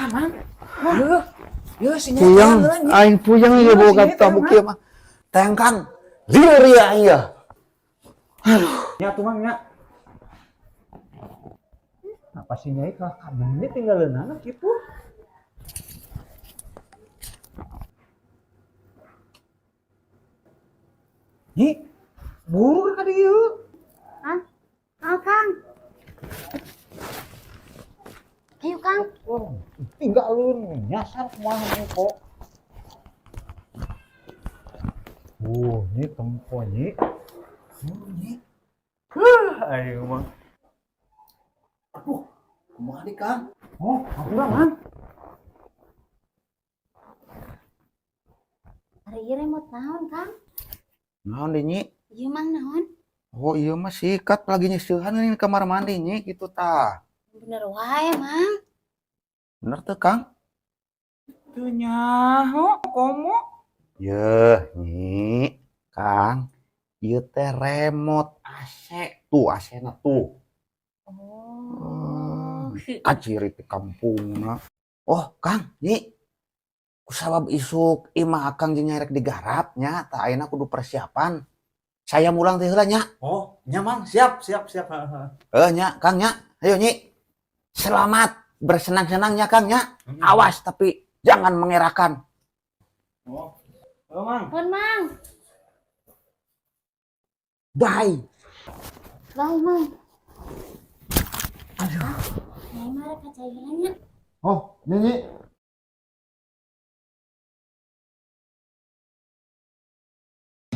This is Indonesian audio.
Mang. Yeuh sinya Puyeng, aing puyeng ieu boga tamu kieu mah. Teng Kang, lieur ieu ieu. Nya tuh Mang nya. Apa sih nyai kalau kabin tinggalin gitu? Nyi, buru ka dieu. Hah? Oh, Kang. Ayo, Kang. Oh, tinggalin nyasar kumaha kok. Nyi tempo nyi. Nyi. Ayo Mang. Kumaha di Kang? Oh, hampura Mang. Hari ieu remote naon, Kang? Naon di Nyi? Ieu Mang naon? Oh iya mah sikat lagi nyisihan ini kamar mandi Nyi gitu tah. Bener wae, Mang. Bener tuh Kang? Teu nyaho komo. Yeuh Nyi, Kang. Ieu teh remote AC. Tuh AC-na tuh. Oh. Kaciri di kampungna. Oh, Kang, Nyi. Kusabab isuk imah akang jeung nyarek digarap nya, tah ayeuna kudu persiapan. Saya mulang teh heula nya. Oh, nya Mang, siap. Nya, Kang nya. Ayo Nyi. Selamat bersenang-senangnya Kang nya. Awas tapi jangan mengerahkan. Oh, Mang. Pun, Mang. Bye. Bye, Mang. Aduh. Nyai mah rek kaca ieu nya. Oh, Nyi.